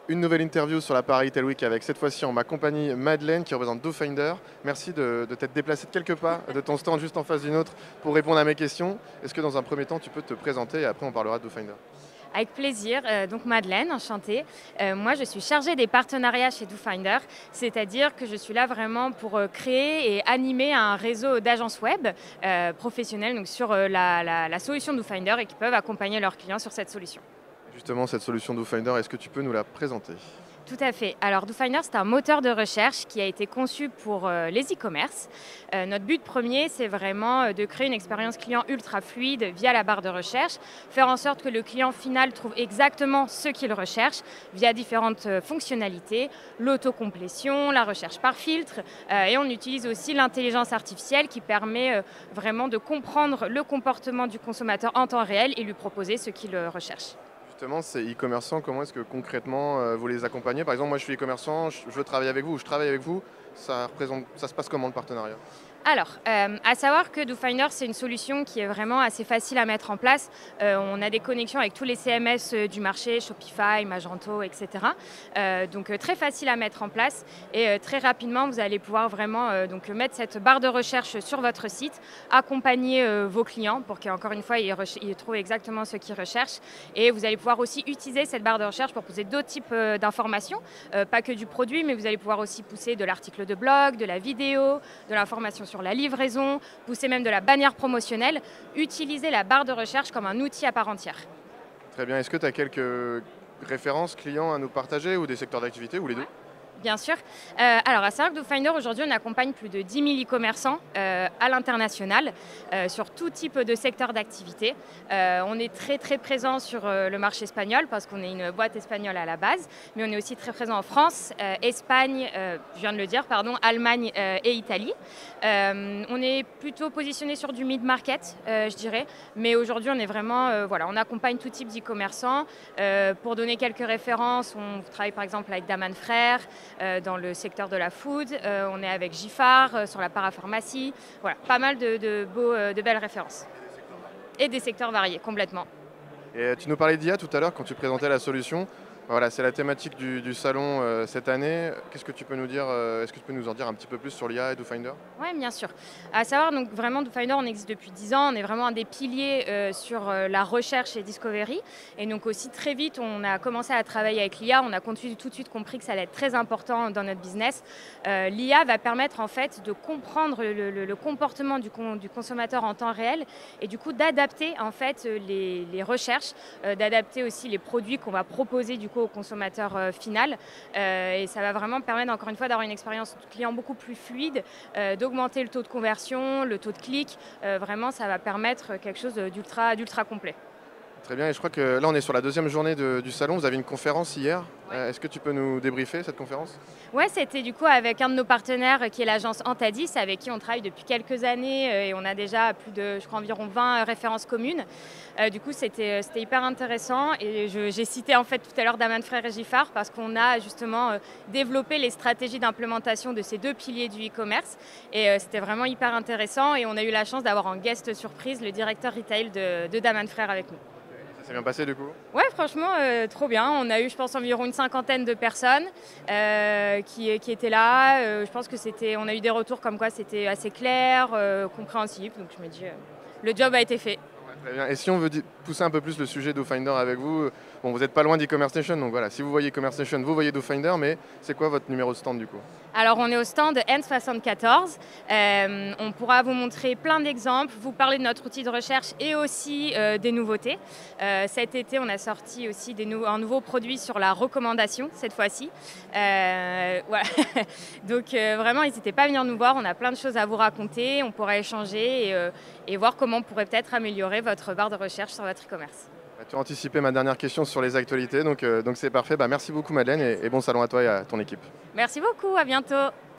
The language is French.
Une nouvelle interview sur la Paris Retail Week avec cette fois-ci en ma compagnie Madeleine qui représente DoFinder. Merci de t'être déplacée de quelques pas de ton stand juste en face d'une autre pour répondre à mes questions. Est-ce que dans un premier temps tu peux te présenter et après on parlera de DoFinder? Avec plaisir. Donc Madeleine, enchantée. Moi, je suis chargée des partenariats chez DoFinder, c'est-à-dire que je suis là vraiment pour créer et animer un réseau d'agences web professionnelles donc sur la solution DoFinder et qui peuvent accompagner leurs clients sur cette solution. Justement, cette solution DoFinder, est-ce que tu peux nous la présenter? Tout à fait. Alors DoFinder, c'est un moteur de recherche qui a été conçu pour les e-commerce. Notre but premier, c'est vraiment de créer une expérience client ultra fluide via la barre de recherche, faire en sorte que le client final trouve exactement ce qu'il recherche via différentes fonctionnalités, l'autocomplétion, la recherche par filtre, et on utilise aussi l'intelligence artificielle qui permet vraiment de comprendre le comportement du consommateur en temps réel et lui proposer ce qu'il recherche. Justement, ces e-commerçants, comment est-ce que concrètement vous les accompagnez? Par exemple, moi je suis e-commerçant, je veux travailler avec vous ou je travaille avec vous, ça se passe comment le partenariat? Alors, à savoir que DoFinder, c'est une solution qui est vraiment assez facile à mettre en place. On a des connexions avec tous les CMS du marché, Shopify, Magento, etc. Donc très facile à mettre en place et très rapidement, vous allez pouvoir vraiment donc mettre cette barre de recherche sur votre site, accompagner vos clients pour qu'encore une fois, ils trouvent exactement ce qu'ils recherchent. Et vous allez pouvoir aussi utiliser cette barre de recherche pour poser d'autres types d'informations, pas que du produit, mais vous allez pouvoir aussi pousser de l'article de blog, de la vidéo, de l'information sur la livraison, pousser même de la bannière promotionnelle, utiliser la barre de recherche comme un outil à part entière. Très bien, est-ce que tu as quelques références clients à nous partager ou des secteurs d'activité ou les deux? Bien sûr. Alors, à savoir que DoFinder, aujourd'hui, on accompagne plus de 10 000 e-commerçants à l'international sur tout type de secteur d'activité. On est très, très présent sur le marché espagnol parce qu'on est une boîte espagnole à la base, mais on est aussi très présent en France, Espagne, je viens de le dire, pardon, Allemagne et Italie. On est plutôt positionné sur du mid-market, je dirais, mais aujourd'hui, on est vraiment, voilà, on accompagne tout type d'e-commerçants. Pour donner quelques références, on travaille par exemple avec Daman Frères, dans le secteur de la food, on est avec Giffard sur la parapharmacie, voilà, pas mal de belles références. Et des secteurs variés, complètement. Et tu nous parlais d'IA tout à l'heure quand tu présentais la solution. Voilà, c'est la thématique du salon cette année. Qu'est-ce que tu peux nous dire? Est-ce que tu peux nous en dire un petit peu plus sur l'IA et DoFinder? Oui, bien sûr. À savoir, donc vraiment, DoFinder, on existe depuis 10 ans. On est vraiment un des piliers sur la recherche et discovery. Et donc aussi, très vite, on a commencé à travailler avec l'IA. On a tout de suite compris que ça allait être très important dans notre business. L'IA va permettre en fait de comprendre le comportement du consommateur en temps réel et du coup d'adapter en fait les recherches, d'adapter aussi les produits qu'on va proposer du coup au consommateur final. Et ça va vraiment permettre encore une fois d'avoir une expérience client beaucoup plus fluide, d'augmenter le taux de conversion, le taux de clic. Vraiment, ça va permettre quelque chose d'ultra complet. Très bien, et je crois que là on est sur la deuxième journée du salon. Vous avez une conférence hier. Ouais. Est-ce que tu peux nous débriefer cette conférence? Ouais, c'était du coup avec un de nos partenaires qui est l'agence Antadis, avec qui on travaille depuis quelques années et on a déjà plus de, je crois, environ 20 références communes. Du coup, c'était hyper intéressant et j'ai cité en fait tout à l'heure Daman Frères et Giffard parce qu'on a justement développé les stratégies d'implémentation de ces deux piliers du e-commerce et c'était vraiment hyper intéressant et on a eu la chance d'avoir en guest surprise le directeur retail de Daman Frères avec nous. Ça s'est bien passé du coup? Ouais, franchement, trop bien. On a eu, je pense, environ une cinquantaine de personnes qui étaient là. Je pense que on a eu des retours comme quoi c'était assez clair, compréhensible. Donc je me dis, le job a été fait. Ouais, très bien. Et si on veut pousser un peu plus le sujet DoFinder avec vous, bon, vous n'êtes pas loin d'e-commerce Nation, donc voilà, si vous voyez e-commerce Nation, vous voyez DoFinder, mais c'est quoi votre numéro de stand du coup? Alors, on est au stand N74. On pourra vous montrer plein d'exemples, vous parler de notre outil de recherche et aussi des nouveautés. Cet été, on a sorti aussi un nouveau produit sur la recommandation, cette fois-ci. Voilà. Donc, vraiment, n'hésitez pas à venir nous voir. On a plein de choses à vous raconter. On pourra échanger et voir comment on pourrait peut-être améliorer votre barre de recherche sur votre e-commerce. Tu as anticipé ma dernière question sur les actualités, donc c'est parfait. Bah, merci beaucoup Madeleine et bon salon à toi et à ton équipe. Merci beaucoup, à bientôt.